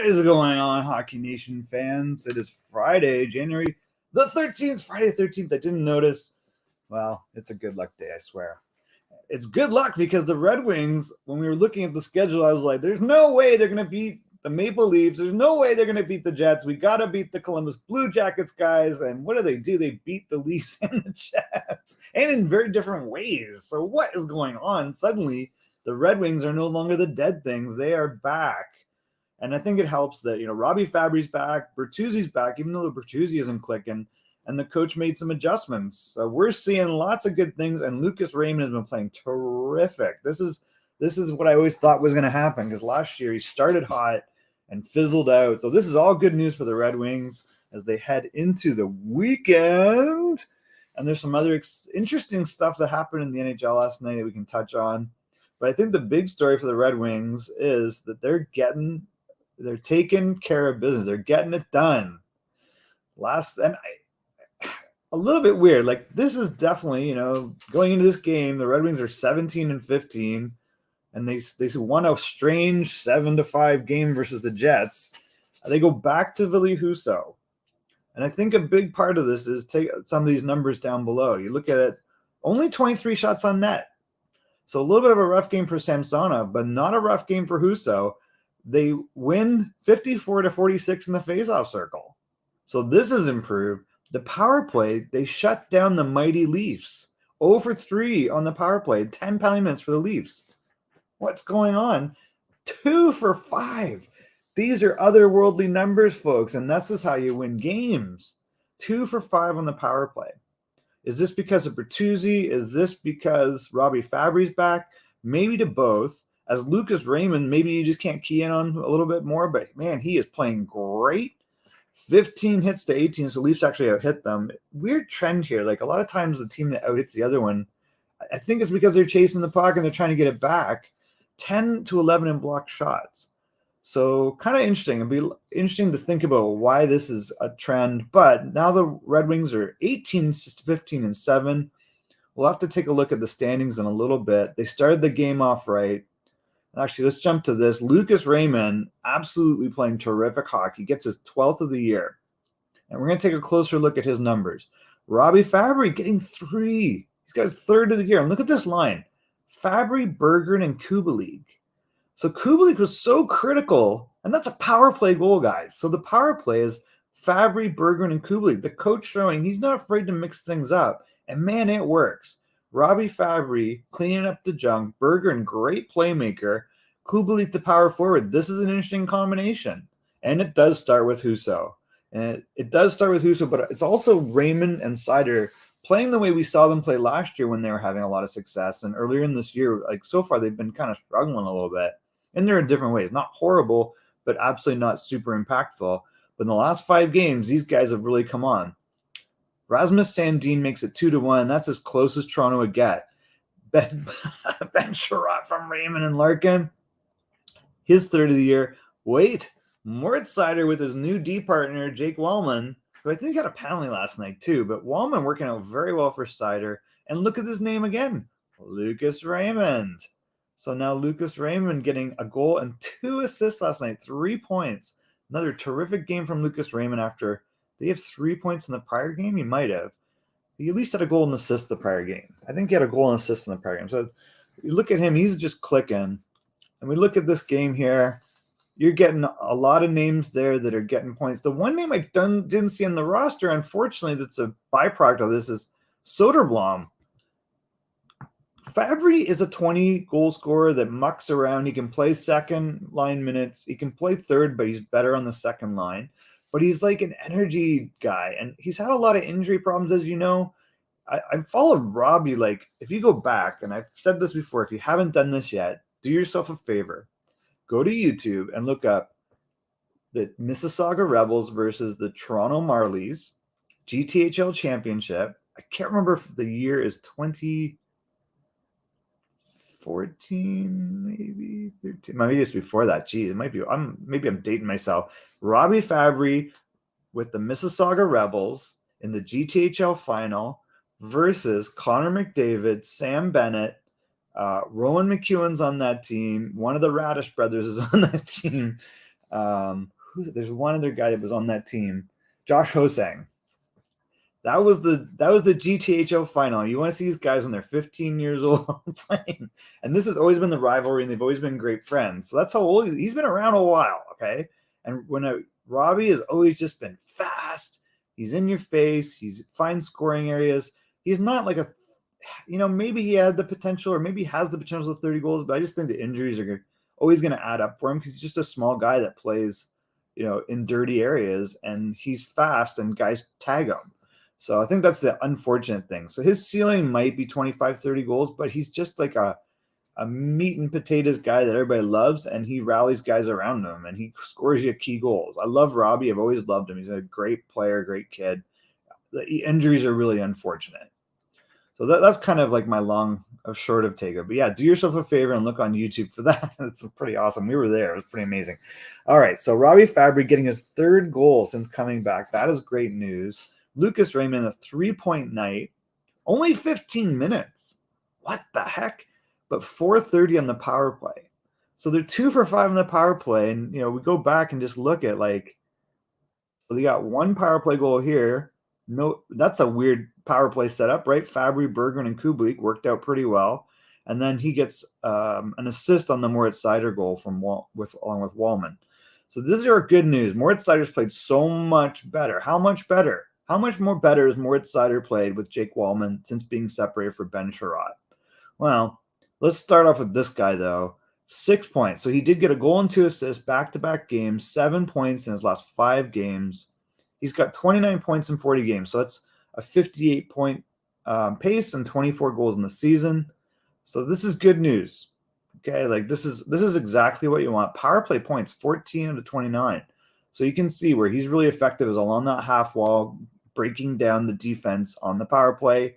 is going on, Hockey Nation fans? It is Friday, January the 13th. Friday the 13th. I didn't notice. Well, it's a good luck day, I swear. It's good luck because the Red Wings, when we were looking at the schedule, I was like, there's no way they're going to beat the Maple Leafs. There's no way they're going to beat the Jets. We got to beat the Columbus Blue Jackets, guys. And what do? They beat the Leafs and the Jets, and in very different ways. So what is going on? Suddenly, the Red Wings are no longer the dead things. They are back. And I think it helps that, Robbie Fabbri's back, Bertuzzi's back, even though the Bertuzzi isn't clicking, and the coach made some adjustments. So we're seeing lots of good things, and Lucas Raymond has been playing terrific. This is what I always thought was going to happen, because last year he started hot and fizzled out. So this is all good news for the Red Wings as they head into the weekend. And there's some other interesting stuff that happened in the NHL last night that we can touch on. But I think the big story for the Red Wings is that they're taking care of business. They're getting it done. A little bit weird. Like, this is definitely, going into this game, the Red Wings are 17-15, and they won a strange 7-5 game versus the Jets. They go back to Ville Husso. And I think a big part of this is take some of these numbers down below. You look at it, only 23 shots on net. So a little bit of a rough game for Samsonov, but not a rough game for Husso. They win 54-46 in the faceoff circle. So this is improved. The power play, they shut down the mighty Leafs. 0 for 3 on the power play, 10 penalty minutes for the Leafs. What's going on? 2 for 5. These are otherworldly numbers, folks, and this is how you win games. 2 for 5 on the power play. Is this because of Bertuzzi? Is this because Robbie Fabbri's back? Maybe to both. As Lucas Raymond, maybe you just can't key in on a little bit more, but man, he is playing great. 15 hits to 18, so Leafs actually out-hit them. Weird trend here. Like, a lot of times the team that out-hits the other one, I think it's because they're chasing the puck and they're trying to get it back. 10-11 in blocked shots. So kind of interesting. It'd be interesting to think about why this is a trend. But now the Red Wings are 18-15-7. We'll have to take a look at the standings in a little bit. They started the game off right. Actually, let's jump to this. Lucas Raymond, absolutely playing terrific hockey, gets his 12th of the year. And we're going to take a closer look at his numbers. Robbie Fabbri getting 3. He's got his 3rd of the year. And look at this line. Fabbri, Berggren, and Kubalik. So Kubalik was so critical, and that's a power play goal, guys. So the power play is Fabbri, Berggren, and Kubalik. The coach showing he's not afraid to mix things up. And man, it works. Robbie Fabbri cleaning up the junk. Berggren, great playmaker. Kubalik, the power forward. This is an interesting combination. And it does start with Husso. And it does start with Husso, but it's also Raymond and Seider playing the way we saw them play last year when they were having a lot of success. And earlier in this year, like so far, they've been kind of struggling a little bit. And they're in different ways. Not horrible, but absolutely not super impactful. But in the last 5 games, these guys have really come on. Rasmus Sandin makes it 2-1. That's as close as Toronto would get. Ben Chiraot from Raymond and Larkin. His 3rd of the year. Wait, Mortiz Seider with his new D partner, Jake Walman, who I think had a penalty last night too. But Walman working out very well for Seider. And look at his name again, Lucas Raymond. So now Lucas Raymond getting a goal and 2 assists last night, 3 points. Another terrific game from Lucas Raymond after they have 3 points in the prior game. He might have. He at least had a goal and assist the prior game. I think he had a goal and assist in the prior game. So you look at him, he's just clicking. And we look at this game here. You're getting a lot of names there that are getting points. The one name I didn't see on the roster, unfortunately, that's a byproduct of this is Soderblom. Fabbri is a 20-goal scorer that mucks around. He can play second line minutes. He can play third, but he's better on the second line. But he's like an energy guy, and he's had a lot of injury problems, as you know. I followed Robbie. Like, if you go back, and I've said this before, if you haven't done this yet, do yourself a favor. Go to YouTube and look up the Mississauga Rebels versus the Toronto Marlies GTHL Championship. I can't remember if the year is 2014, maybe 13. Maybe it's before that. Geez, it might be. Maybe I'm dating myself. Robbie Fabbri with the Mississauga Rebels in the GTHL final versus Connor McDavid, Sam Bennett, Rowan McEwen's on that team. One of the Radish brothers is on that team. there's one other guy that was on that team, Josh Hosang. That was the GTHO final. You want to see these guys when they're 15 years old playing, and this has always been the rivalry, and they've always been great friends. So that's how old he's been around a while. Okay, and Robbie has always just been fast. He's in your face. He's fine scoring areas. He's not like maybe he had the potential, or maybe he has the potential of 30 goals, but I just think the injuries are always going to add up for him because he's just a small guy that plays, in dirty areas, and he's fast, and guys tag him. So I think that's the unfortunate thing. So his ceiling might be 25, 30 goals, but he's just like a meat and potatoes guy that everybody loves, and he rallies guys around him, and he scores you key goals. I love Robbie. I've always loved him. He's a great player, great kid. The injuries are really unfortunate. So that's kind of like my short of take it. But yeah, do yourself a favor and look on YouTube for that. It's pretty awesome. We were there. It was pretty amazing. All right, so Robbie Fabbri getting his 3rd goal since coming back. That is great news. Lucas Raymond, a 3-point night, only 15 minutes. What the heck? But 430 on the power play. So they're 2 for 5 on the power play. And, we go back and just look at so they got 1 power play goal here. No, that's a weird power play setup, right? Fabbri, Berggren, and Kubalik worked out pretty well. And then he gets an assist on the Mortiz Seider goal along with Walman. So this is our good news. Mortiz Seider's played so much better. How much better? How much more better has Mortiz Seider played with Jake Walman since being separated from Ben Chiraot? Well, let's start off with this guy, though. 6 points. So he did get a goal and 2 assists back-to-back games, 7 points in his last 5 games. He's got 29 points in 40 games. So that's a 58-point pace and 24 goals in the season. So this is good news. Okay, this is exactly what you want. Power play points, 14 out of 29. So you can see where he's really effective is along that half wall, breaking down the defense on the power play.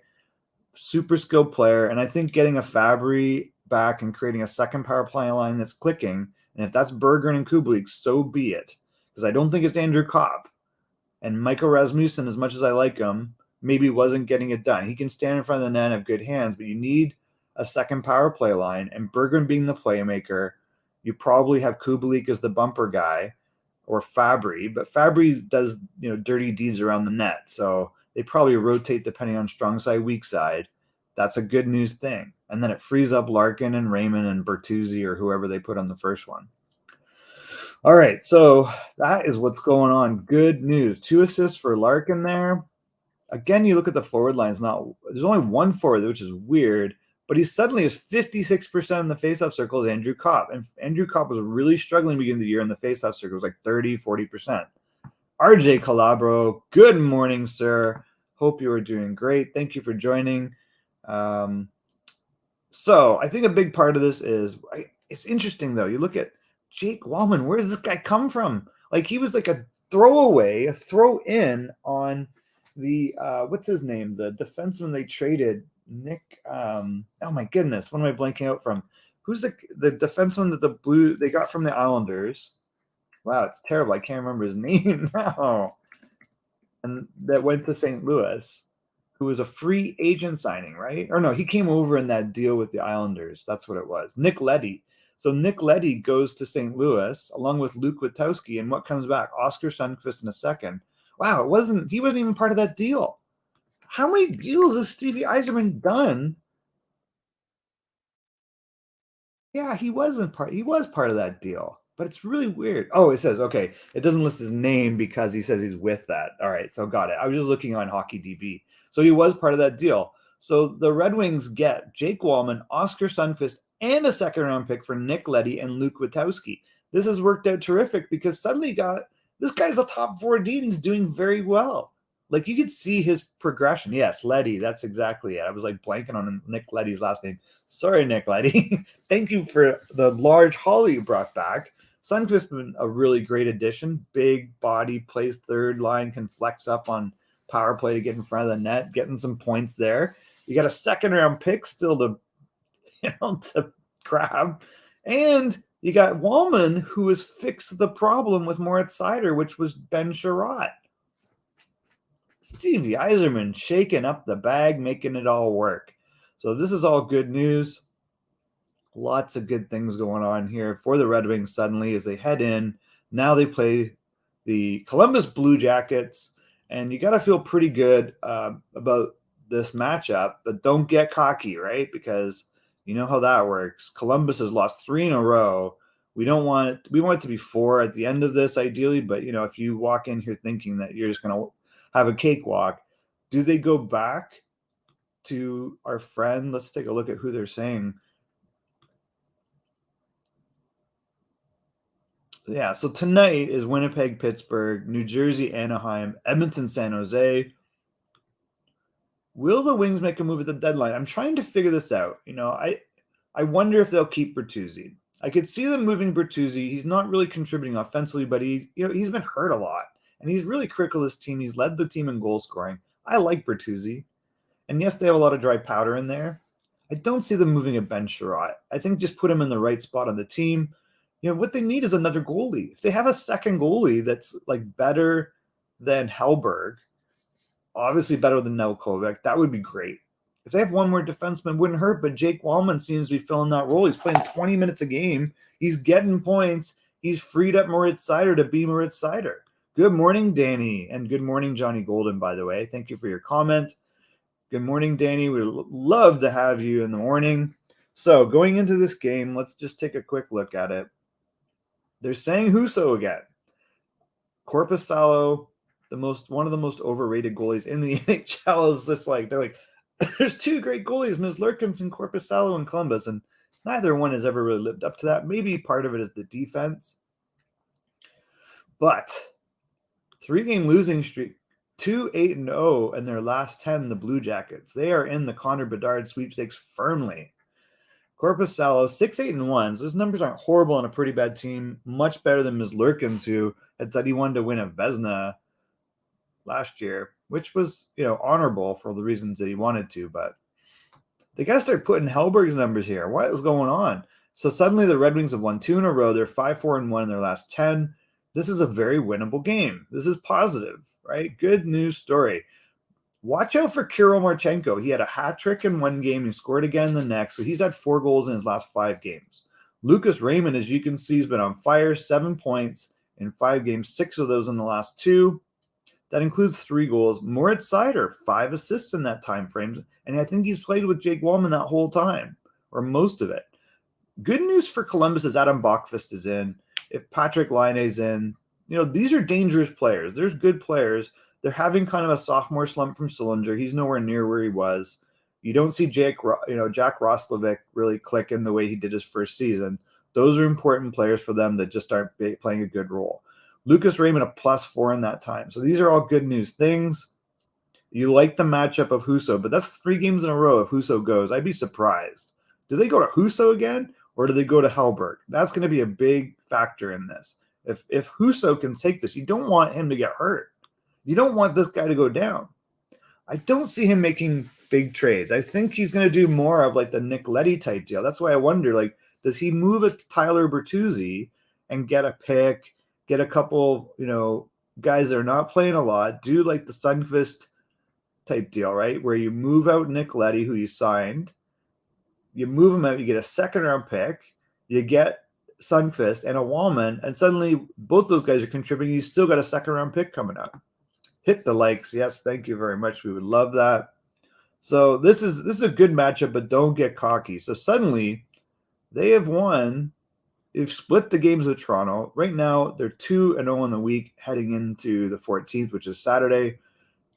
Super skilled player. And I think getting a Fabbri back and creating a second power play line that's clicking, and if that's Berggren and Kubalik, so be it. Because I don't think it's Andrew Kopp. And Michael Rasmussen, as much as I like him, maybe wasn't getting it done. He can stand in front of the net and have good hands, but you need a second power play line. And Berggren being the playmaker, you probably have Kubalik as the bumper guy, or Fabbri, but Fabbri does dirty deeds around the net, so they probably rotate depending on strong side, weak side. That's a good news thing, and then it frees up Larkin and Raymond and Bertuzzi or whoever they put on the first one. All right, so that is what's going on. Good news. 2 assists for Larkin there. Again, you look at the forward line. There's only 1 forward, which is weird. But he suddenly is 56% in the faceoff circle as Andrew Kopp. And Andrew Kopp was really struggling beginning of the year in the faceoff circle. It was like 30, 40%. RJ Calabro, good morning, sir. Hope you are doing great. Thank you for joining. So I think a big part of this is, it's interesting, though. You look at Jake Walman. Where does this guy come from? He was like a throwaway, a throw-in on the, what's his name? The defenseman they traded, Nick, oh my goodness, what am I blanking out from? Who's the defenseman that they got from the Islanders? Wow, it's terrible. I can't remember his name now. And that went to St. Louis, who was a free agent signing, right? Or no, he came over in that deal with the Islanders. That's what it was. Nick Leddy. So Nick Leddy goes to St. Louis along with Luke Witkowski, and what comes back? Oscar Sundqvist in a second. Wow, he wasn't even part of that deal. How many deals has Stevie Yzerman done? Yeah, he was part of that deal, but it's really weird. Oh, it says, okay, it doesn't list his name because he says he's with that. All right, so got it. I was just looking on HockeyDB. So he was part of that deal. So the Red Wings get Jake Walman, Oscar Sundqvist, and a second-round pick for Nick Leddy and Luke Witkowski. This has worked out terrific because suddenly this guy's a top 4D and he's doing very well. You could see his progression. Yes, Leddy, that's exactly it. I was blanking on Nick Leddy's last name. Sorry, Nick Leddy. Thank you for the large haul you brought back. Sundqvist has been a really great addition. Big body, plays third line, can flex up on power play to get in front of the net, getting some points there. You got a second-round pick still to grab. And you got Walman, who has fixed the problem with Mortiz Seider, which was Ben Chiraot. Stevie Yzerman shaking up the bag, making it all work. So this is all good news. Lots of good things going on here for the Red Wings suddenly as they head in. Now they play the Columbus Blue Jackets, and you got to feel pretty good about this matchup, but don't get cocky, right? Because you know how that works. Columbus has lost 3 in a row. We want it to be 4 at the end of this, ideally, but you know, if you walk in here thinking that you're just going to have a cakewalk, do they go back to our friend? Let's take a look at who they're saying. Yeah, so tonight is Winnipeg, Pittsburgh, New Jersey, Anaheim, Edmonton, San Jose. Will the Wings make a move at the deadline? I'm trying to figure this out. You know, I wonder if they'll keep Bertuzzi. I could see them moving Bertuzzi. He's not really contributing offensively, but he's been hurt a lot, and he's really critical to this team. He's led the team in goal scoring. I like Bertuzzi, and yes, they have a lot of dry powder in there. I don't see them moving a Ben Chiraot. I think just put him in the right spot on the team. You know, what they need is another goalie. If they have a second goalie that's like better than Hellberg, obviously better than Nelkovic, that would be great. If they have one more defenseman, wouldn't hurt, but Jake Walman seems to be filling that role. He's playing 20 minutes a game. He's getting points. He's freed up Mortiz Seider to be Mortiz Seider. Good morning, Danny, and good morning, Johnny Golden, by the way. Thank you for your comment. Good morning, Danny. We'd love to have you in the morning. So going into this game, let's just take a quick look at it. They're saying Husso again. Korpisalo, one of the most overrated goalies in the NHL, is just like, they're like, there's 2 great goalies, Ms. Lurkins and Korpisalo in Columbus, and neither one has ever really lived up to that. Maybe part of it is the defense. But 3-game losing streak, 2-8-0 in their last 10, the Blue Jackets. They are in the Connor Bedard sweepstakes firmly. Korpisalo, 6-8-1. So those numbers aren't horrible on a pretty bad team. Much better than Ms. Lurkins, who had said he wanted to win a Vezina last year, which was, you know, honorable for the reasons that he wanted to. But they got to start putting Hellberg's numbers here. What is going on? So suddenly the Red Wings have won 2 in a row. They're 5-4-1 in their last 10. This is a very winnable game. This is positive, right? Good news story. Watch out for Kirill Marchenko. He had a hat trick in one game. He scored again in the next. So he's had 4 goals in his last 5 games. Lucas Raymond, as you can see, has been on fire. 7 points in 5 games, 6 of those in the last 2. That includes 3 goals. Mortiz Seider, 5 assists in that time frame. And I think he's played with Jake Walman that whole time, or most of it. Good news for Columbus is Adam Bachfest is in. If Patrick Laine's in, you know, these are dangerous players. There's good players. They're having kind of a sophomore slump from Sillinger. He's nowhere near where he was. You don't see Jack Roslovic really click in the way he did his first season. Those are important players for them that just aren't playing a good role. Lucas Raymond, a +4 in that time. So these are all good news things. You like the matchup of Husso, but that's 3 games in a row if Husso goes. I'd be surprised. Do they go to Husso again, or do they go to Hellberg? That's going to be a big factor in this. If Husso can take this, you don't want him to get hurt. You don't want this guy to go down. I don't see him making big trades. I think he's going to do more of like the Nick Leddy type deal. That's why I wonder, like, does he move it to Tyler Bertuzzi and get a pick, get a couple, you know, guys that are not playing a lot, do like the Sundqvist type deal, right? Where you move out Nick Leddy, who you signed, you move him out, you get a 2nd-round pick, you get Sundqvist and a Walman, and suddenly both those guys are contributing. You still got a 2nd-round pick coming up. Hit the likes. Yes, thank you very much. We would love that. So this is a good matchup, but don't get cocky. So suddenly they have won. They've split the games with Toronto. Right now, they're 2-0 in the week heading into the 14th, which is Saturday.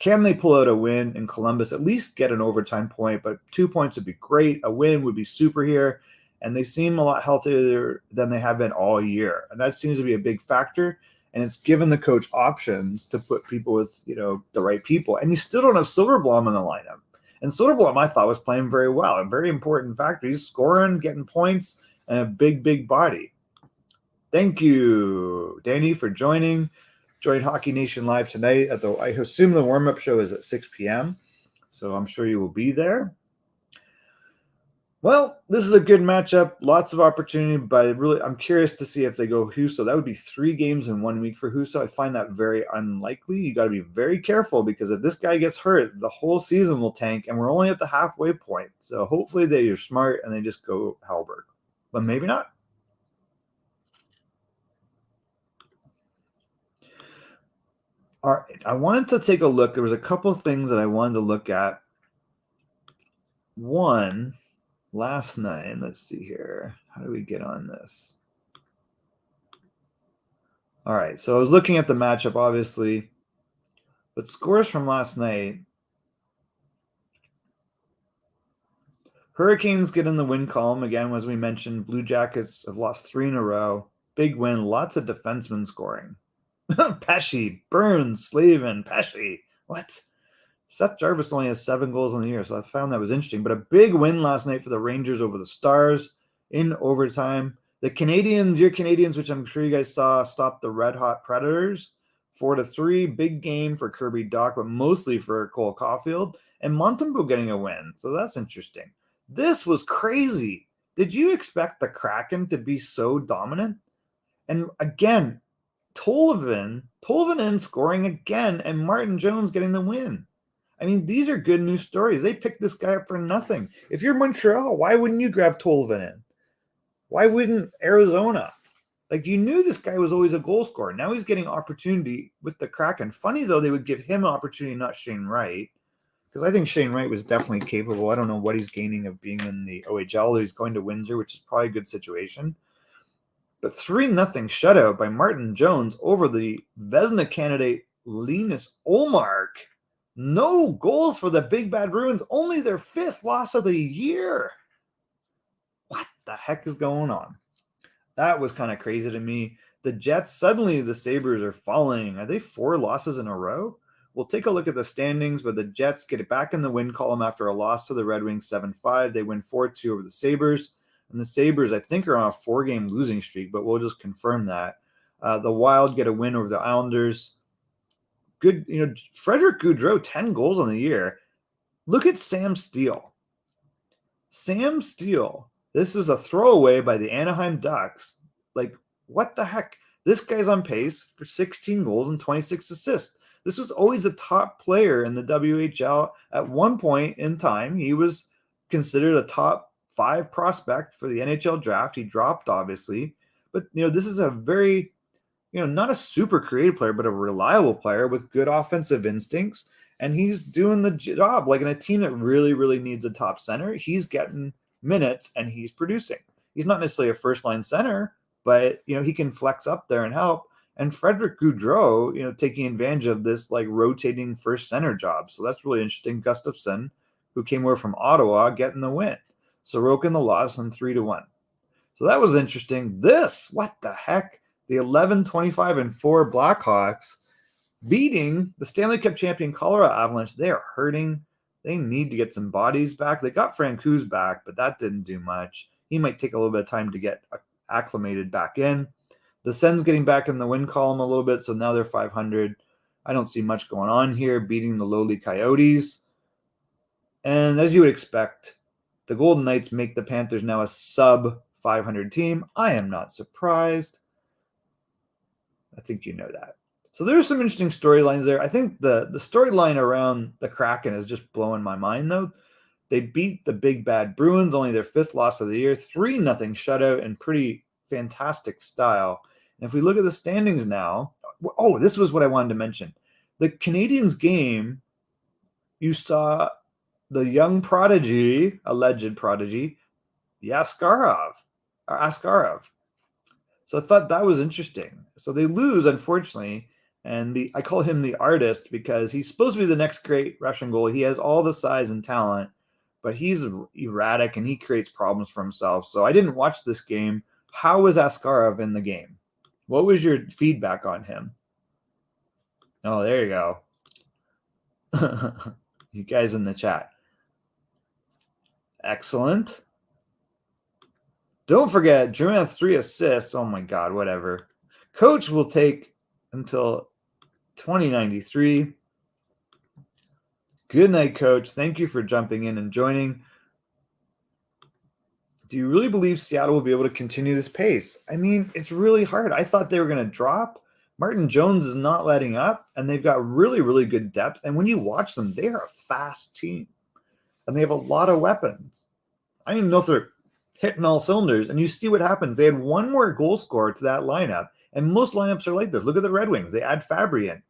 Can they pull out a win in Columbus? At least get an overtime point, but 2 points would be great. A win would be super here. And they seem a lot healthier than they have been all year. And that seems to be a big factor. And it's given the coach options to put people with, you know, the right people. And you still don't have Soderblom in the lineup. And Soderblom, I thought, was playing very well. A very important factor. He's scoring, getting points, and a big, big body. Thank you, Danny, for joining. Join Hockey Nation Live tonight. I assume the warm-up show is at 6 p.m., so I'm sure you will be there. Well, this is a good matchup. Lots of opportunity, but I'm curious to see if they go Husso. That would be 3 games in 1 week for Husso. I find that very unlikely. You got to be very careful because if this guy gets hurt, the whole season will tank, and we're only at the halfway point. So hopefully they are smart and they just go Hellberg, but maybe not. All right, I wanted to take a look. There was a couple of things that I wanted to look at. One, last night, let's see here. How do we get on this? All right, so I was looking at the matchup, obviously, but scores from last night. Hurricanes get in the win column again, as we mentioned. Blue Jackets have lost 3 in a row. Big win, lots of defensemen scoring. Pesce, Burns, Slavin, Pesce. What? Seth Jarvis only has 7 goals on the year, so I found that was interesting. But a big win last night for the Rangers over the Stars in overtime. The Canadians, your Canadians, which I'm sure you guys saw, stopped the Red Hot Predators 4-3. Big game for Kirby Dach, but mostly for Cole Caulfield. And Montembeault getting a win, so that's interesting. This was crazy. Did you expect the Kraken to be so dominant? And again, Tolvanen in scoring again, and Martin Jones getting the win. I mean, these are good news stories. They picked this guy up for nothing. If you're Montreal, why wouldn't you grab Tolvanen? Why wouldn't Arizona? Like, you knew this guy was always a goal scorer. Now he's getting opportunity with the Kraken. Funny, though, they would give him an opportunity, not Shane Wright, because I think Shane Wright was definitely capable. I don't know what he's gaining of being in the OHL. He's going to Windsor, which is probably a good situation. But 3-0 shutout by Martin Jones over the Vezina candidate Linus Ullmark. No goals for the Big Bad Bruins. Only their 5th loss of the year. What the heck is going on? That was kind of crazy to me. The Jets, suddenly the Sabres are falling. Are they 4 losses in a row? We'll take a look at the standings, but the Jets get it back in the win column after a loss to the Red Wings 7-5. They win 4-2 over the Sabres. And the Sabres, I think, are on a 4-game losing streak, but we'll just confirm that. The Wild get a win over the Islanders. Good, Frederick Gaudreau, 10 goals on the year. Look at Sam Steele. Sam Steele. This is a throwaway by the Anaheim Ducks. Like, what the heck? This guy's on pace for 16 goals and 26 assists. This was always a top player in the WHL. At one point in time, he was considered a top 5 prospect for the NHL draft. He dropped, obviously. But, this is a very, not a super creative player, but a reliable player with good offensive instincts. And he's doing the job. Like, in a team that really, really needs a top center, he's getting minutes and he's producing. He's not necessarily a first-line center, but, he can flex up there and help. And Frederick Gaudreau, taking advantage of this, like, rotating first center job. So that's really interesting. Gustafsson, who came over from Ottawa, getting the win. Sorokin the loss on 3-1. So that was interesting. This, what the heck? The 11-25-4 Blackhawks beating the Stanley Cup champion Colorado Avalanche. They are hurting. They need to get some bodies back. They got Francouz back, but that didn't do much. He might take a little bit of time to get acclimated back in. The Sens getting back in the win column a little bit, so now they're 500. I don't see much going on here, beating the lowly Coyotes. And as you would expect, the Golden Knights make the Panthers now a sub-500 team. I am not surprised. I think you know that. So there's some interesting storylines there. I think the storyline around the Kraken is just blowing my mind, though. They beat the Big Bad Bruins, only their 5th loss of the year, 3-0 shutout in pretty fantastic style. And if we look at the standings now, this was what I wanted to mention. The Canadiens game, you saw the young prodigy, alleged prodigy, Askarov. So I thought that was interesting. So they lose, unfortunately, and I call him the artist because he's supposed to be the next great Russian goalie. He has all the size and talent, but he's erratic and he creates problems for himself. So I didn't watch this game. How was Askarov in the game? What was your feedback on him? Oh, there you go. You guys in the chat. Excellent. Don't forget, Drew has 3 assists. Oh my God, whatever. Coach will take until 2093. Good night, Coach. Thank you for jumping in and joining. Do you really believe Seattle will be able to continue this pace? I mean, it's really hard. I thought they were going to drop. Martin Jones is not letting up, and they've got really, really good depth. And when you watch them, they are a fast team, and they have a lot of weapons. I don't even know if they're hitting all cylinders, and you see what happens. They had one more goal scorer to that lineup, and most lineups are like this. Look at the Red Wings. They add Fabbri in.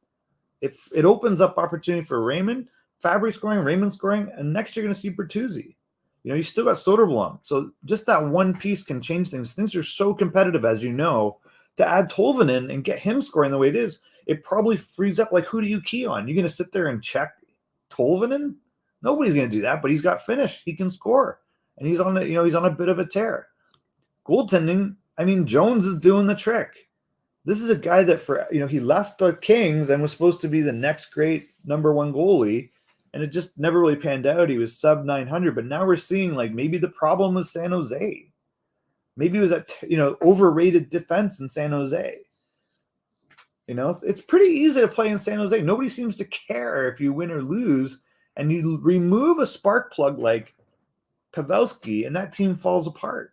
it opens up opportunity for Raymond, Fabbri scoring, Raymond scoring, and next you're going to see Bertuzzi. You know, you still got Soderblom. So just that one piece can change things. Things are so competitive, as you know, to add Tolvanen and get him scoring the way it is, it probably frees up. Like, who do you key on? You're going to sit there and check Tolvanen? Nobody's going to do that, but he's got finish. He can score. And he's on a bit of a tear. Goaltending, I mean, Jones is doing the trick. This is a guy that he left the Kings and was supposed to be the next great #1 goalie. And it just never really panned out. He was sub 900, but now we're seeing like maybe the problem was San Jose. Maybe it was that overrated defense in San Jose. You know, it's pretty easy to play in San Jose. Nobody seems to care if you win or lose, and you remove a spark plug like Pavelski, and that team falls apart.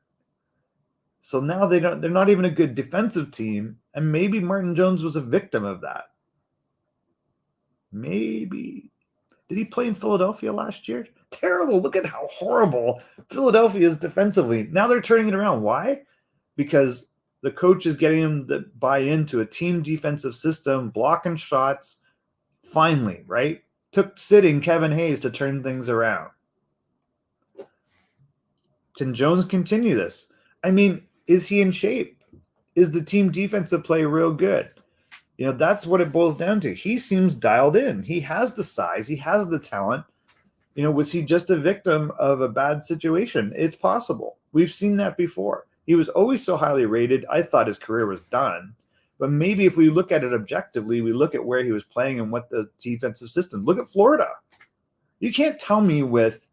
So now they're not even a good defensive team, and maybe Martin Jones was a victim of that. Maybe. Did he play in Philadelphia last year? Terrible. Look at how horrible Philadelphia is defensively. Now they're turning it around. Why? Because the coach is getting him to buy into a team defensive system, blocking shots. Finally, right? Took sitting Kevin Hayes to turn things around. Can Jones continue this? I mean, is he in shape? Is the team defensive play real good? You know, that's what it boils down to. He seems dialed in. He has the size. He has the talent. You know, was he just a victim of a bad situation? It's possible. We've seen that before. He was always so highly rated. I thought his career was done. But maybe if we look at it objectively, we look at where he was playing and what the defensive system. Look at Florida. You can't tell me with,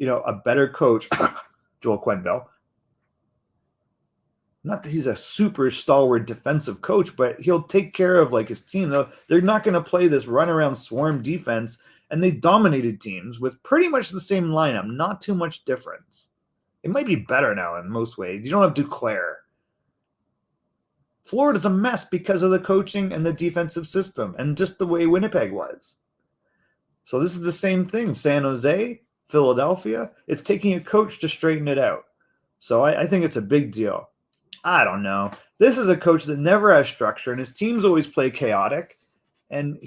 a better coach, Joel Quenneville. Not that he's a super stalwart defensive coach, but he'll take care of like his team. They're not going to play this run around swarm defense, and they dominated teams with pretty much the same lineup, not too much difference. It might be better now in most ways. You don't have Duclair. Florida's a mess because of the coaching and the defensive system and just the way Winnipeg was. So this is the same thing. San Jose, Philadelphia, it's taking a coach to straighten it out. So I think it's a big deal. I don't know. This is a coach that never has structure, and his teams always play chaotic. And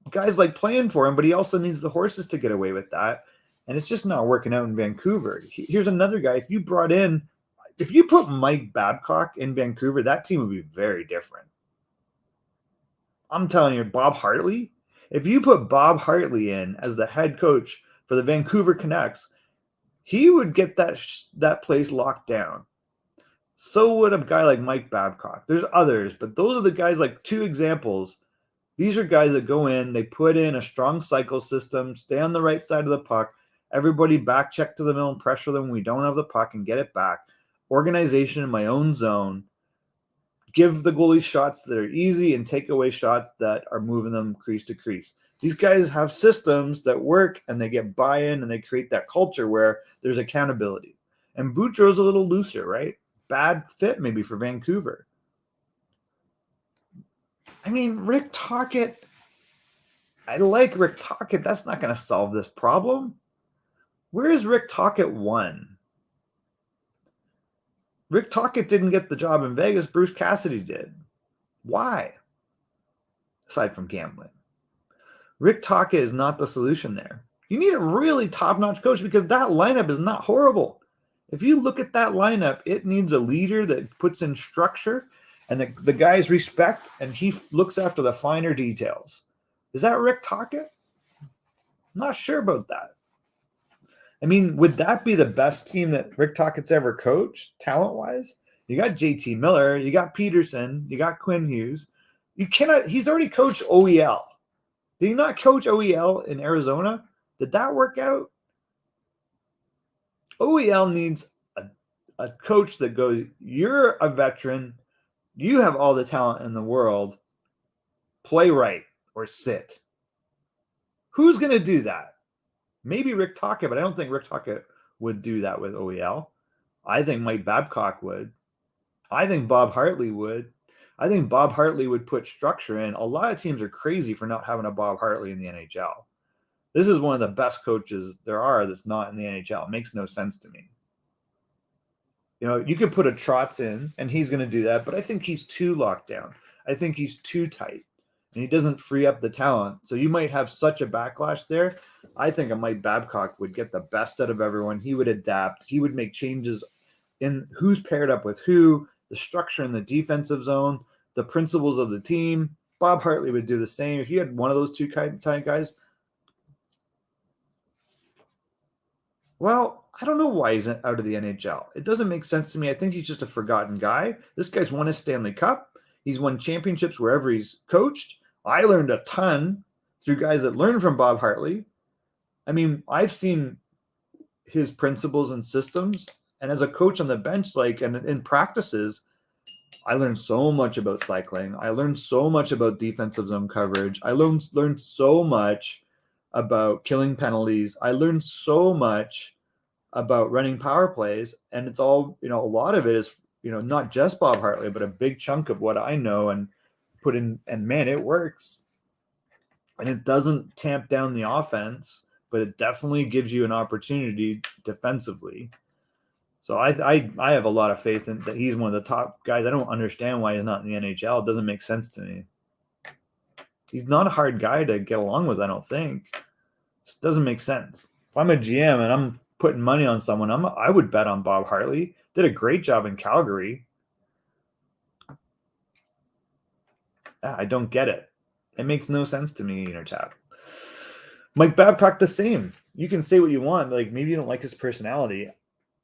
guys like playing for him, but he also needs the horses to get away with that. And it's just not working out in Vancouver. Here's another guy. If you put Mike Babcock in Vancouver, that team would be very different. I'm telling you, Bob Hartley, if you put Bob Hartley in as the head coach for the Vancouver Canucks, he would get that place locked down. So would a guy like Mike Babcock. There's others, but those are the guys, like 2 examples. These are guys that go in, they put in a strong cycle system, stay on the right side of the puck, everybody back check to the middle and pressure them when we don't have the puck and get it back. Organization in my own zone. Give the goalies shots that are easy and take away shots that are moving them crease to crease. These guys have systems that work, and they get buy-in, and they create that culture where there's accountability. And Boudreau's a little looser, right? Bad fit maybe for Vancouver. I mean, Rick Tocchet, I like Rick Tocchet. That's not going to solve this problem. Where is Rick Tocchet 1? Rick Tocchet didn't get the job in Vegas. Bruce Cassidy did. Why? Aside from gambling. Rick Tocchet is not the solution there. You need a really top-notch coach because that lineup is not horrible. If you look at that lineup, it needs a leader that puts in structure and the guys respect, and he looks after the finer details. Is that Rick Tocchet? I'm not sure about that. I mean, would that be the best team that Rick Tocchet's ever coached, talent-wise? You got JT Miller, you got Peterson, you got Quinn Hughes. He's already coached OEL. Did he not coach OEL in Arizona? Did that work out? OEL needs a coach that goes, you're a veteran, you have all the talent in the world, play right or sit. Who's going to do that? Maybe Rick Tocchet, but I don't think Rick Tocchet would do that with OEL. I think Mike Babcock would. I think Bob Hartley would. I think Bob Hartley would put structure in. A lot of teams are crazy for not having a Bob Hartley in the NHL. This is one of the best coaches there are that's not in the NHL. It makes no sense to me. You could put a Trotz in, and he's going to do that, but I think he's too locked down. I think he's too tight. and he doesn't free up the talent. So you might have such a backlash there. I think a Mike Babcock would get the best out of everyone. He would adapt. He would make changes in who's paired up with who, the structure in the defensive zone, the principles of the team. Bob Hartley would do the same. If you had one of those two kind of guys, well, I don't know why he's out of the NHL. It doesn't make sense to me. I think he's just a forgotten guy. This guy's won a Stanley Cup. He's won championships wherever he's coached. I learned a ton through guys that learned from Bob Hartley. I mean, I've seen his principles and systems. And as a coach on the bench, like, and in practices, I learned so much about cycling. I learned so much about defensive zone coverage. I learned so much about killing penalties. I learned so much about running power plays. And it's all, a lot of it is, not just Bob Hartley, but a big chunk of what I know and put in, and man, it works. And it doesn't tamp down the offense, but it definitely gives you an opportunity defensively. So I have a lot of faith in that he's one of the top guys. I don't understand why he's not in the NHL. It doesn't make sense to me. He's not a hard guy to get along with, I don't think. It doesn't make sense. If I'm a GM and I'm putting money on someone, I would bet on Bob Hartley. Did a great job in Calgary. I don't get it. It makes no sense to me, Tap. Mike Babcock, the same. You can say what you want. Like, maybe you don't like his personality.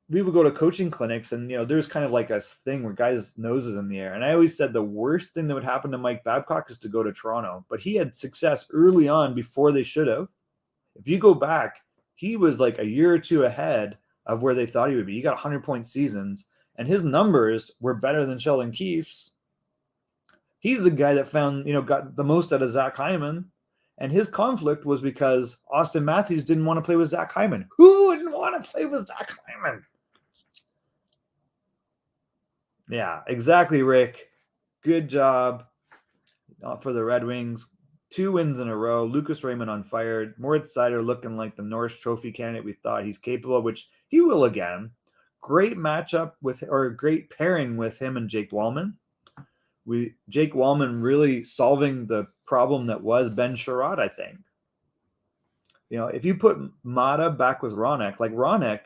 We would go to coaching clinics, and there's kind of like a thing where guys' noses in the air. And I always said the worst thing that would happen to Mike Babcock is to go to Toronto. But he had success early on before they should have. If you go back, he was like a year or two ahead of where they thought he would be. He got 100-point seasons, and his numbers were better than Sheldon Keefe's. He's the guy that found, got the most out of Zach Hyman. And his conflict was because Austin Matthews didn't want to play with Zach Hyman. Who wouldn't want to play with Zach Hyman? Yeah, exactly, Rick. Good job for the Red Wings. 2 wins in a row. Lucas Raymond on fire. Mortiz Seider looking like the Norris Trophy candidate we thought he's capable of, which he will again. Great matchup great pairing with him and Jake Walman. Jake Walman really solving the problem that was Ben Chiraot, I think. If you put Mata back with Ronek, like Ronek,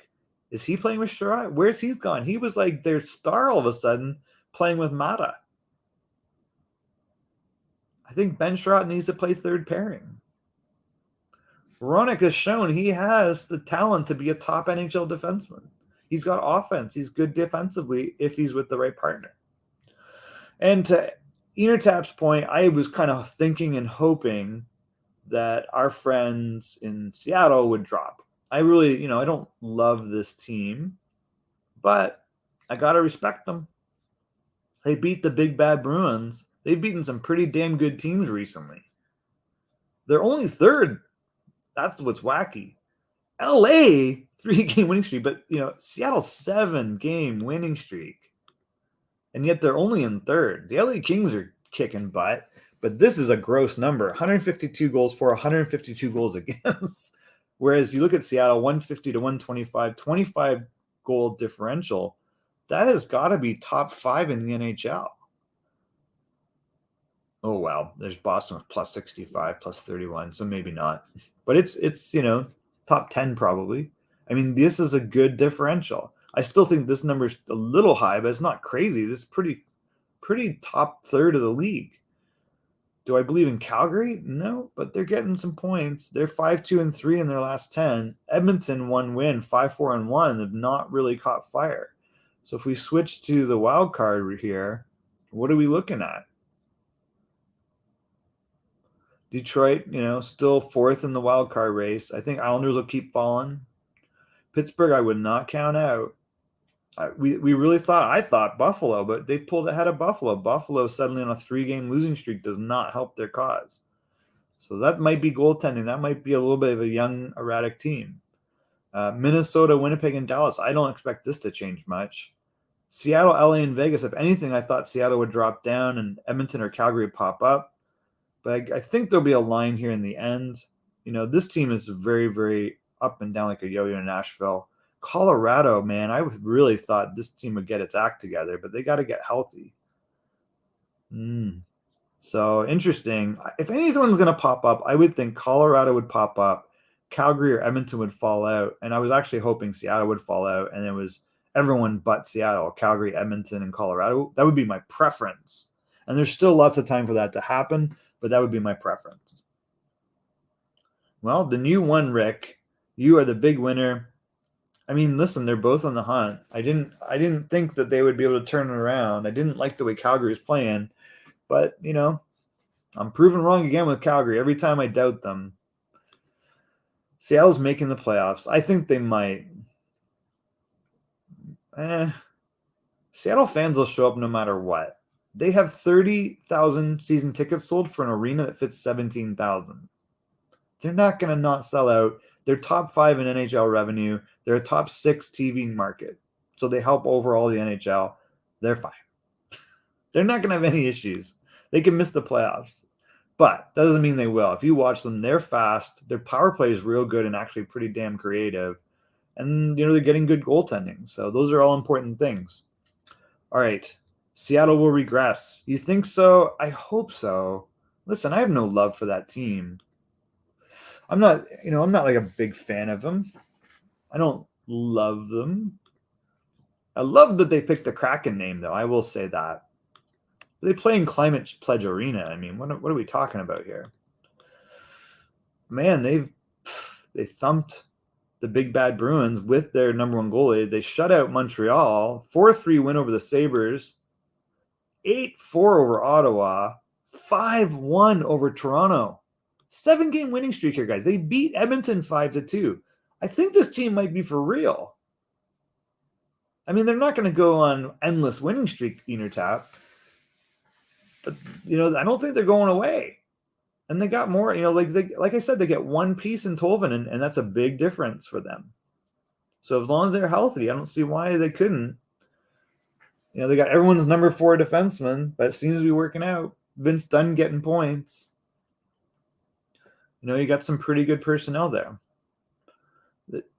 is he playing with Chiraot? Where's he gone? He was like their star all of a sudden playing with Mata. I think Ben Chiraot needs to play third pairing. Ronek has shown he has the talent to be a top NHL defenseman. He's got offense. He's good defensively if he's with the right partner. And to Entertap's point, I was kind of thinking and hoping that our friends in Seattle would drop. I really, I don't love this team, but I got to respect them. They beat the big bad Bruins. They've beaten some pretty damn good teams recently. They're only third. That's what's wacky. LA, 3-game winning streak, but, Seattle 7-game winning streak. And yet they're only in third. The LA Kings are kicking butt, but this is a gross number. 152 goals for, 152 goals against. Whereas you look at Seattle, 150 to 125, 25-goal differential. That has got to be top 5 in the NHL. Oh, well, there's Boston with plus 65, plus 31, so maybe not. But it's top 10 probably. I mean, this is a good differential. I still think this number is a little high, but it's not crazy. This is pretty top third of the league. Do I believe in Calgary? No, but they're getting some points. They're 5-2-3 in their last 10. Edmonton 1 win, 5-4-1. They've not really caught fire. So if we switch to the wild card here, what are we looking at? Detroit, still 4th in the wild card race. I think Islanders will keep falling. Pittsburgh, I would not count out. We really I thought Buffalo, but they pulled ahead of Buffalo. Buffalo suddenly on a 3-game losing streak does not help their cause. So that might be goaltending. That might be a little bit of a young, erratic team. Minnesota, Winnipeg, and Dallas. I don't expect this to change much. Seattle, LA, and Vegas. If anything, I thought Seattle would drop down and Edmonton or Calgary would pop up. But I think there'll be a line here in the end. This team is very, very up and down like a yo-yo in Nashville. Colorado, man, I really thought this team would get its act together, but they got to get healthy. So interesting. If anyone's going to pop up, I would think Colorado would pop up, Calgary or Edmonton would fall out, and I was actually hoping Seattle would fall out, and it was everyone but Seattle, Calgary, Edmonton, and Colorado. That would be my preference. And there's still lots of time for that to happen, but that would be my preference. Well, the new one, Rick, you are the big winner. I mean, listen, they're both on the hunt. I didn't think that they would be able to turn it around. I didn't like the way Calgary was playing, but you know, I'm proven wrong again with Calgary every time I doubt them. Seattle's making the playoffs. I think they might. Seattle fans will show up no matter what. They have 30,000 season tickets sold for an arena that fits 17,000. They're not going to not sell out. They're top 5 in NHL revenue. They're a top 6 TV market. So they help overall the NHL. They're fine. They're not going to have any issues. They can miss the playoffs. But that doesn't mean they will. If you watch them, they're fast. Their power play is real good and actually pretty damn creative. And, you know, they're getting good goaltending. So those are all important things. All right. Seattle will regress. You think so? I hope so. Listen, I have no love for that team. I'm not like a big fan of them. I don't love them. I love that they picked the Kraken name, though. I will say that. They play in Climate Pledge Arena. I mean, what are we talking about here? Man, they thumped the big bad Bruins with their number one goalie. They shut out Montreal, 4-3 win over the Sabres, 8-4 over Ottawa, 5-1 over Toronto. 7-game winning streak here, guys. They beat Edmonton 5-2. I think this team might be for real. I mean, they're not going to go on endless winning streak, Enertap. But, you know, I don't think they're going away. And they got more, you know, like I said, they get one piece in Tolvanen, and that's a big difference for them. So as long as they're healthy, I don't see why they couldn't. You know, they got everyone's number 4 defenseman, but it seems to be working out. Vince Dunn getting points. You know, you got some pretty good personnel there.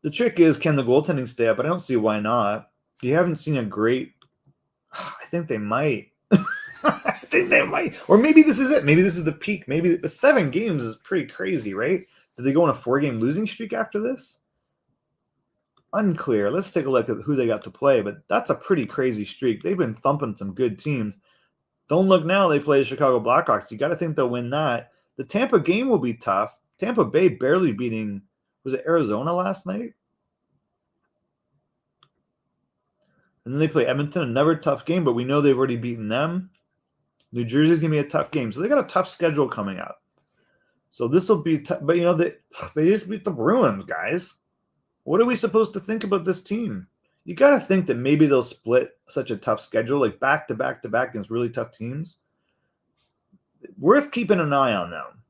The trick is, can the goaltending stay up? But I don't see why not. You haven't seen a great. I think they might. I think they might. Or maybe this is it. Maybe this is the peak. Maybe the 7 games is pretty crazy, right? Did they go on a 4-game losing streak after this? Unclear. Let's take a look at who they got to play. But that's a pretty crazy streak. They've been thumping some good teams. Don't look now. They play the Chicago Blackhawks. You got to think they'll win that. The Tampa game will be tough. Tampa Bay barely beating, was it Arizona last night? And then they play Edmonton, another tough game, but we know they've already beaten them. New Jersey's going to be a tough game. So they got a tough schedule coming up. So this will be tough. But, you know, they just beat the Bruins, guys. What are we supposed to think about this team? You got to think that maybe they'll split such a tough schedule, like back to back to back against really tough teams. Worth keeping an eye on them.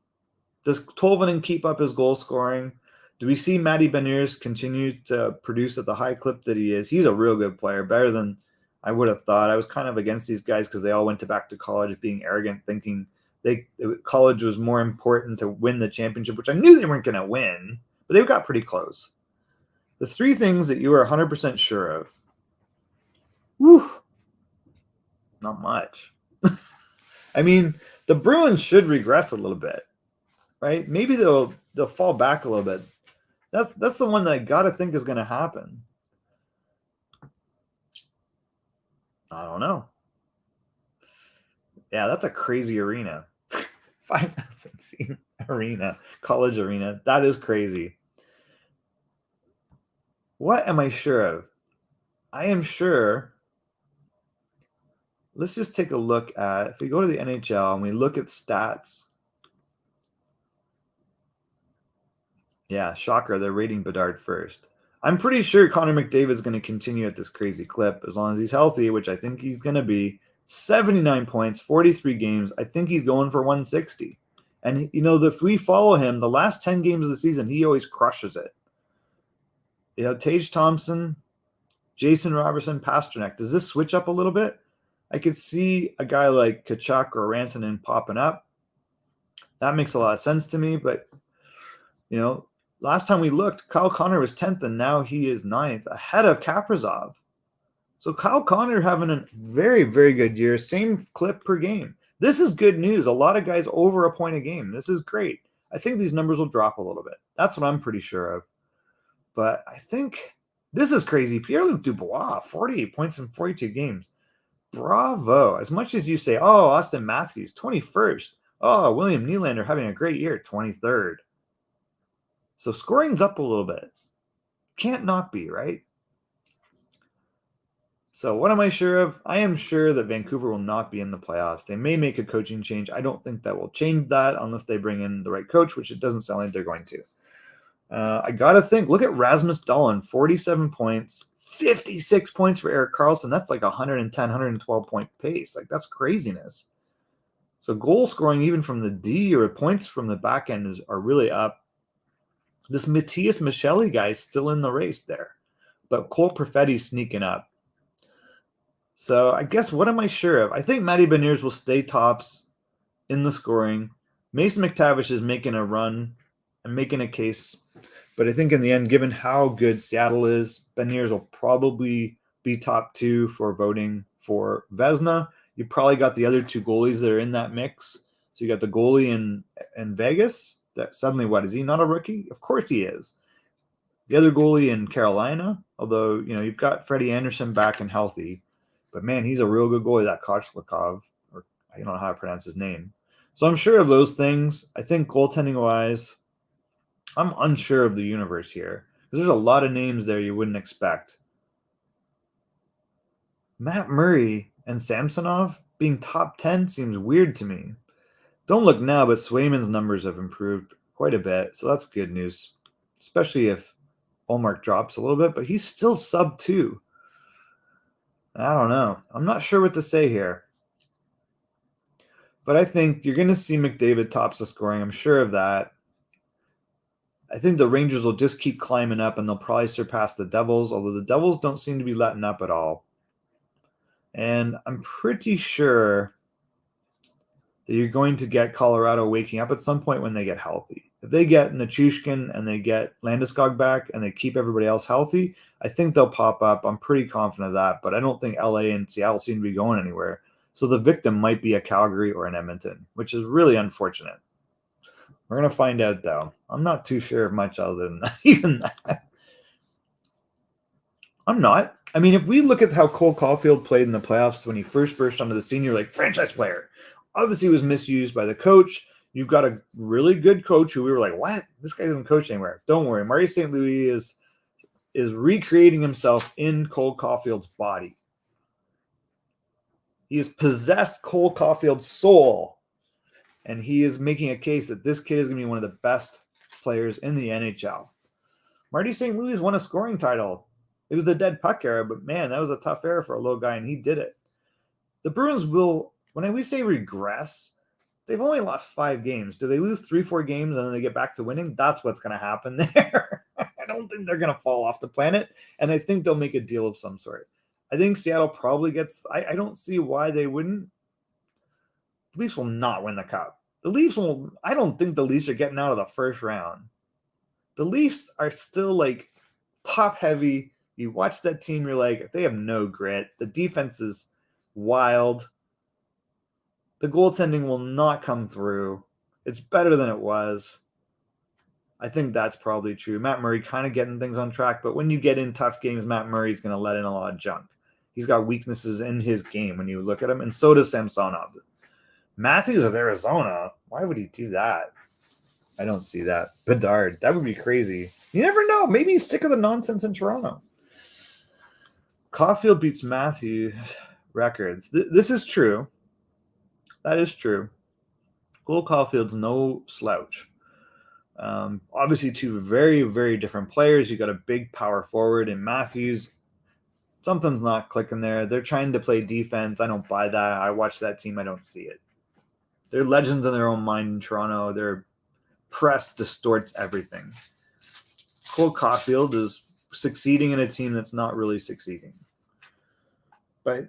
Does Tolvanen keep up his goal scoring? Do we see Matty Beniers continue to produce at the high clip that he is? He's a real good player, better than I would have thought. I was kind of against these guys because they all went back to college being arrogant, thinking college was more important to win the championship, which I knew they weren't going to win, but they got pretty close. The 3 things that you are 100% sure of. Whew. Not much. I mean, the Bruins should regress a little bit, right? Maybe they'll fall back a little bit. That's the one that I got to think is going to happen. I don't know. Yeah, that's a crazy arena. 5,000 seat arena, college arena. That is crazy. What am I sure of? I am sure. Let's just take a look at, if we go to the NHL and we look at stats. Yeah, shocker, they're rating Bedard first. I'm pretty sure Connor McDavid is going to continue at this crazy clip as long as he's healthy, which I think he's going to be. 79 points, 43 games. I think he's going for 160. And, you know, if we follow him, the last 10 games of the season, he always crushes it. You know, Tage Thompson, Jason Robertson, Pasternak. Does this switch up a little bit? I could see a guy like Kachuk or Rantanen popping up. That makes a lot of sense to me, but, you know, last time we looked, Kyle Connor was 10th, and now he is 9th, ahead of Kaprizov. So Kyle Connor having a very, very good year. Same clip per game. This is good news. A lot of guys over a point a game. This is great. I think these numbers will drop a little bit. That's what I'm pretty sure of. But I think this is crazy. Pierre-Luc Dubois, 48 points in 42 games. Bravo. As much as you say, oh, Austin Matthews, 21st. Oh, William Nylander having a great year, 23rd. So scoring's up a little bit. Can't not be, right? So what am I sure of? I am sure that Vancouver will not be in the playoffs. They may make a coaching change. I don't think that will change that unless they bring in the right coach, which it doesn't sound like they're going to. I got to think, look at Rasmus Dahlin, 47 points, 56 points for Erik Karlsson. That's like 110, 112 point pace. Like, that's craziness. So goal scoring, even from the D or points from the back end, are really up. This Matthias Micheli guy is still in the race there, but Cole Perfetti's sneaking up. So I guess, what am I sure of? I think Matty Beniers will stay tops in the scoring. Mason McTavish is making a run and making a case. But I think in the end, given how good Seattle is, Beniers will probably be top 2 for voting for Vezina. You probably got the other 2 goalies that are in that mix. So you got the goalie in Vegas. That suddenly, what, is he not a rookie? Of course he is. The other goalie in Carolina, although, you've got Freddie Anderson back and healthy. But, man, he's a real good goalie, that Kochlikov, or I don't know how to pronounce his name. So I'm sure of those things. I think goaltending-wise, I'm unsure of the universe here. There's a lot of names there you wouldn't expect. Matt Murray and Samsonov being top 10 seems weird to me. Don't look now, but Swayman's numbers have improved quite a bit, so that's good news, especially if Ullmark drops a little bit, but he's still sub 2. I don't know. I'm not sure what to say here. But I think you're going to see McDavid tops the scoring. I'm sure of that. I think the Rangers will just keep climbing up, and they'll probably surpass the Devils, although the Devils don't seem to be letting up at all. And I'm pretty sure that you're going to get Colorado waking up at some point when they get healthy. If they get Nichushkin and they get Landeskog back and they keep everybody else healthy, I think they'll pop up. I'm pretty confident of that, but I don't think LA and Seattle seem to be going anywhere. So the victim might be a Calgary or an Edmonton, which is really unfortunate. We're going to find out, though. I'm not too sure of much other than that, even that. I'm not. I mean, if we look at how Cole Caulfield played in the playoffs when he first burst onto the scene, you're like, franchise player. Obviously, he was misused by the coach. You've got a really good coach who we were like, what? This guy doesn't coach anywhere. Don't worry. Marty St. Louis is recreating himself in Cole Caulfield's body. He has possessed Cole Caulfield's soul, and he is making a case that this kid is going to be one of the best players in the NHL. Marty St. Louis won a scoring title. It was the dead puck era, but man, that was a tough era for a low guy, and he did it. The Bruins will, when we say regress, they've only lost 5 games. Do they lose 3-4 games and then they get back to winning? That's what's going to happen there. I don't think they're going to fall off the planet, and I think they'll make a deal of some sort. I think Seattle probably gets, I don't see why they wouldn't. The Leafs will not win the Cup. The Leafs will, I don't think the Leafs are getting out of the first round. The Leafs are still like top heavy. You watch that team, you're like, they have no grit. The defense is wild. The goaltending will not come through. It's better than it was. I think that's probably true. Matt Murray kind of getting things on track, but when you get in tough games, Matt Murray's going to let in a lot of junk. He's got weaknesses in his game when you look at him, and so does Samsonov. Matthews of Arizona, why would he do that? I don't see that. Bedard, that would be crazy. You never know. Maybe he's sick of the nonsense in Toronto. Caulfield beats Matthews records. This is true. That is true. Cole Caulfield's no slouch. Obviously, 2 very, very different players. You got a big power forward in Matthews. Something's not clicking there. They're trying to play defense. I don't buy that. I watch that team. I don't see it. They're legends in their own mind in Toronto. Their press distorts everything. Cole Caulfield is succeeding in a team that's not really succeeding. But,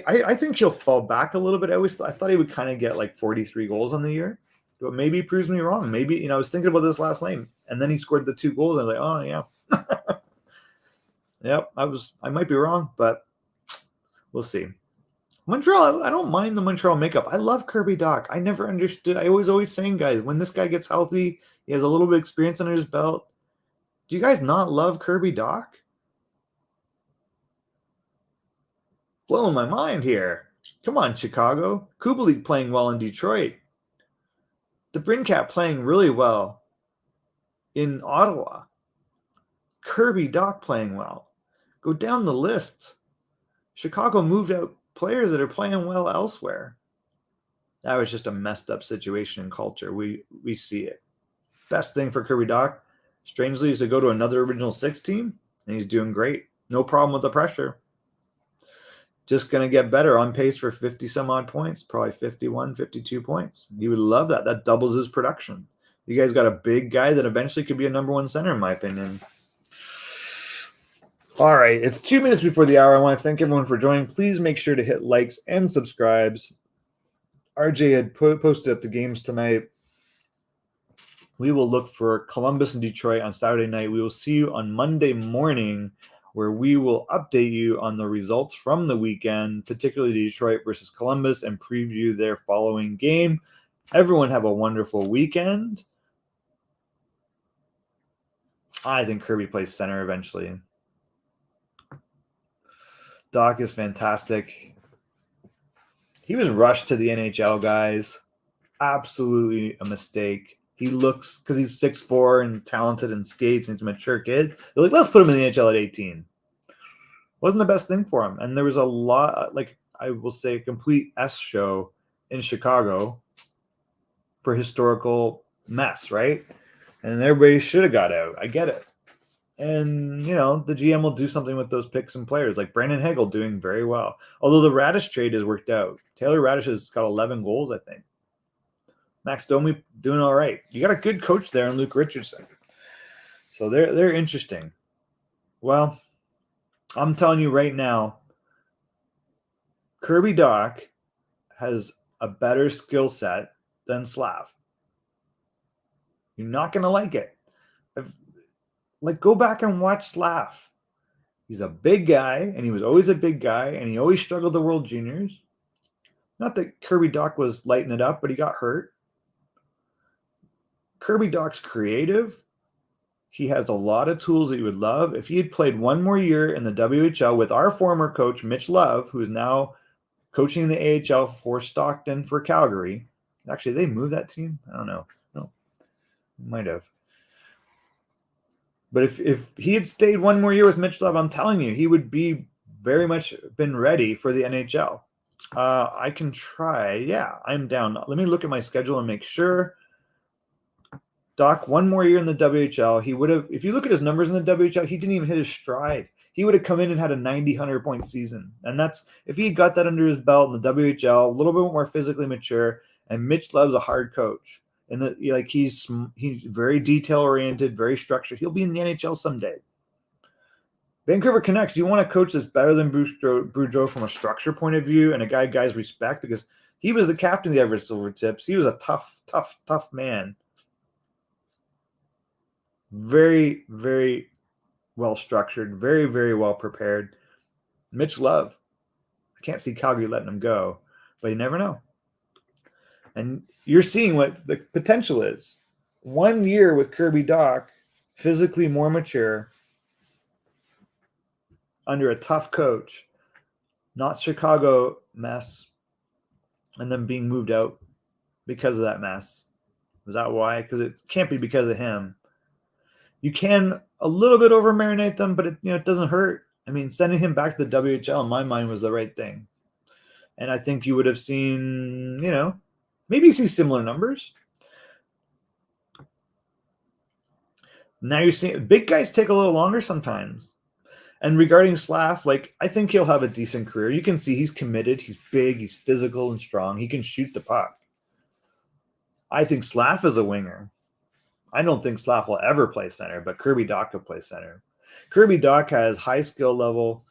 I think he'll fall back a little bit. I thought he would kind of get like 43 goals on the year. But maybe he proves me wrong. Maybe, I was thinking about this last night, and then he scored the 2 goals. And I was like, oh, yeah. Yep, I might be wrong, but we'll see. Montreal, I don't mind the Montreal makeup. I love Kirby Dach. I never understood. I was always saying, guys, when this guy gets healthy, he has a little bit of experience under his belt. Do you guys not love Kirby Dach? Blowing my mind here. Come on, Chicago. Kubalik playing well in Detroit. DeBrincat playing really well in Ottawa. Kirby Dach playing well. Go down the list. Chicago moved out players that are playing well elsewhere. That was just a messed up situation in culture. We see it. Best thing for Kirby Dach, strangely, is to go to another Original Six team, and he's doing great. No problem with the pressure. Just going to get better, on pace for 50 some odd points, probably 51, 52 points. You would love that. That doubles his production. You guys got a big guy that eventually could be a number one center, in my opinion. All right, it's 2 minutes before the hour. I want to thank everyone for joining. Please make sure to hit likes and subscribes. RJ had posted up the games tonight. We will look for Columbus and Detroit on Saturday night. We will see you on Monday morning, where we will update you on the results from the weekend, particularly Detroit versus Columbus, and preview their following game. Everyone have a wonderful weekend. I think Kirby plays center eventually. Dach is fantastic. He was rushed to the NHL, guys. Absolutely a mistake. He looks, because he's 6'4" and talented and skates and he's a mature kid, they're like, let's put him in the NHL at 18. Wasn't the best thing for him. And there was a lot, like I will say, a complete S show in Chicago for historical mess, right? And everybody should have got out. I get it. And, you know, the GM will do something with those picks and players, like Brandon Hagel doing very well. Although the Radish trade has worked out. Taylor Radish has got 11 goals, I think. Max Domi doing all right. You got a good coach there in Luke Richardson. So they're interesting. Well, I'm telling you right now, Kirby Dach has a better skill set than Slav. You're not going to like it. Go back and watch Slav. He's a big guy, and he was always a big guy, and he always struggled the World Juniors. Not that Kirby Dach was lighting it up, but he got hurt. Kirby Dach's creative. He has a lot of tools that you would love. If he had played one more year in the WHL with our former coach, Mitch Love, who is now coaching the AHL for Stockton for Calgary. Actually, they moved that team? I don't know. No, might have. But if he had stayed one more year with Mitch Love, I'm telling you, he would be very much been ready for the NHL. I can try. Yeah, I'm down. Let me look at my schedule and make sure. Dach, one more year in the WHL. He would have, if you look at his numbers in the WHL, he didn't even hit his stride. He would have come in and had a 90, 100-point season. And that's, if he got that under his belt in the WHL, a little bit more physically mature, and Mitch Love's a hard coach. And he's very detail-oriented, very structured. He'll be in the NHL someday. Vancouver Canucks, you want a coach that's better than Boudreau from a structure point of view and a guy guys respect, because he was the captain of the Everett Silvertips. He was a tough man. Very, very well structured, very, very well prepared. Mitch Love. I can't see Calgary letting him go, but you never know. And you're seeing what the potential is. 1 year with Kirby Dach, physically more mature, under a tough coach, not Chicago mess, and then being moved out because of that mess. Is that why? Because it can't be because of him. You can a little bit over marinate them, but it doesn't hurt. I mean, sending him back to the WHL in my mind was the right thing. And I think you would have seen, maybe see similar numbers. Now you're seeing big guys take a little longer sometimes. And regarding Slav, I think he'll have a decent career. You can see he's committed. He's big. He's physical and strong. He can shoot the puck. I think Slav is a winger. I don't think Slav will ever play center, but Kirby Dach will play center. Kirby Dach has high skill level.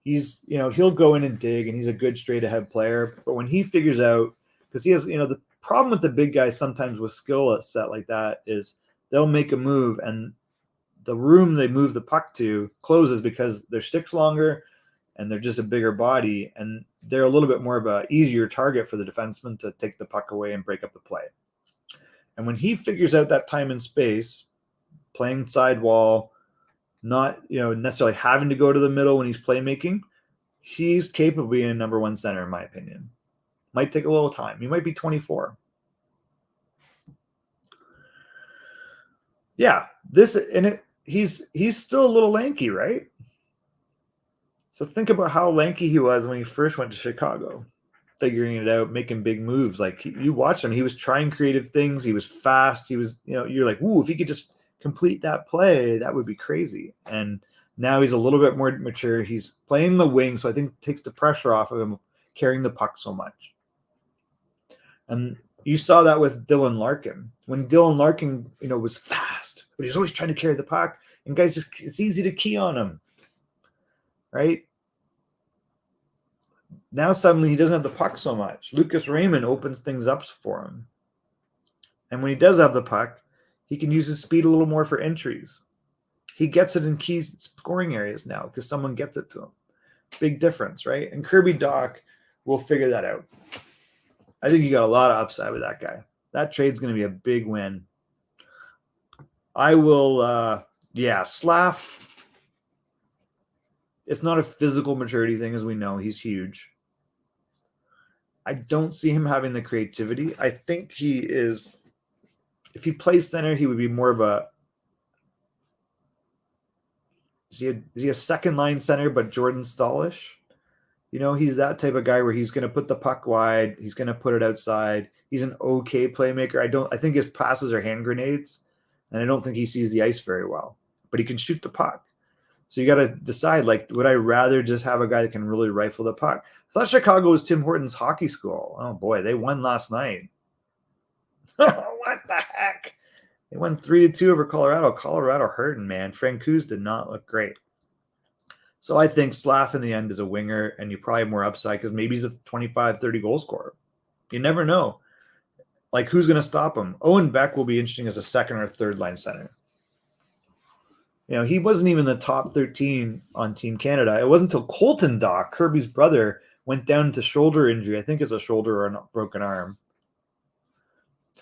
He's, he'll go in and dig, and he's a good straight ahead player. But when he figures out, because he has, the problem with the big guys sometimes with skill set like that is they'll make a move, and the room they move the puck to closes because their stick's longer and they're just a bigger body, and they're a little bit more of a easier target for the defenseman to take the puck away and break up the play. And when he figures out that time and space, playing sidewall, not necessarily having to go to the middle when he's playmaking, he's capable of being a number one center, in my opinion. Might take a little time. He might be 24. Yeah, he's still a little lanky, right? So think about how lanky he was when he first went to Chicago, figuring it out, making big moves. Like you watched him, he was trying creative things. He was fast. He was, you're like, ooh, if he could just complete that play, that would be crazy. And now he's a little bit more mature. He's playing the wing, so I think it takes the pressure off of him carrying the puck so much. And you saw that with Dylan Larkin. When Dylan Larkin, was fast, but he's always trying to carry the puck, and guys it's easy to key on him, right? Now suddenly he doesn't have the puck so much. Lucas Raymond opens things up for him. And when he does have the puck, he can use his speed a little more for entries. He gets it in key scoring areas now because someone gets it to him. Big difference, right? And Kirby Dach will figure that out. I think you got a lot of upside with that guy. That trade's going to be a big win. I will, Slav. It's not a physical maturity thing, as we know. He's huge. I don't see him having the creativity. I think he is, if he plays center, he would be more of a, is he a second line center, but Jordan Stahlish? He's that type of guy where he's going to put the puck wide. He's going to put it outside. He's an okay playmaker. I think his passes are hand grenades, and I don't think he sees the ice very well, but he can shoot the puck. So you got to decide, would I rather just have a guy that can really rifle the puck? I thought Chicago was Tim Hortons hockey school. Oh boy, they won last night. What the heck? They won 3-2 over Colorado. Colorado hurting, man. Francouz did not look great. So I think Slav in the end is a winger, and you probably have more upside because maybe he's a 25, 30 goal scorer. You never know. Who's going to stop him? Owen Beck will be interesting as a second or third line center. He wasn't even the top 13 on Team Canada. It wasn't until Colton Dach, Kirby's brother, went down to shoulder injury. I think it's a shoulder or a broken arm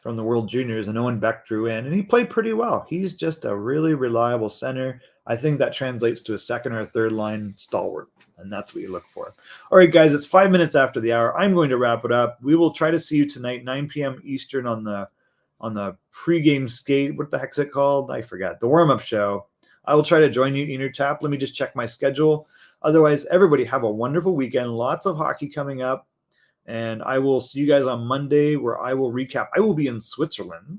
from the World Juniors, and Owen Beck drew in, and he played pretty well. He's just a really reliable center. I think that translates to a second or third line stalwart, and that's what you look for. All right, guys, it's 5 minutes after the hour. I'm going to wrap it up. We will try to see you tonight, 9 p.m. Eastern on the pregame skate. What the heck's it called? I forgot. The warm-up show. I will try to join you in your tap. Let me just check my schedule. Otherwise, everybody have a wonderful weekend. Lots of hockey coming up. And I will see you guys on Monday where I will recap. I will be in Switzerland.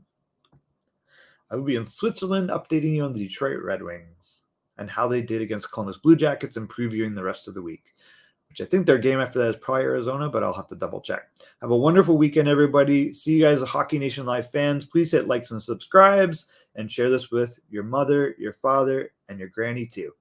Updating you on the Detroit Red Wings and how they did against Columbus Blue Jackets and previewing the rest of the week, which I think their game after that is probably Arizona, but I'll have to double check. Have a wonderful weekend, everybody. See you guys, Hockey Nation Live fans. Please hit likes and subscribes and share this with your mother, your father, and your granny too.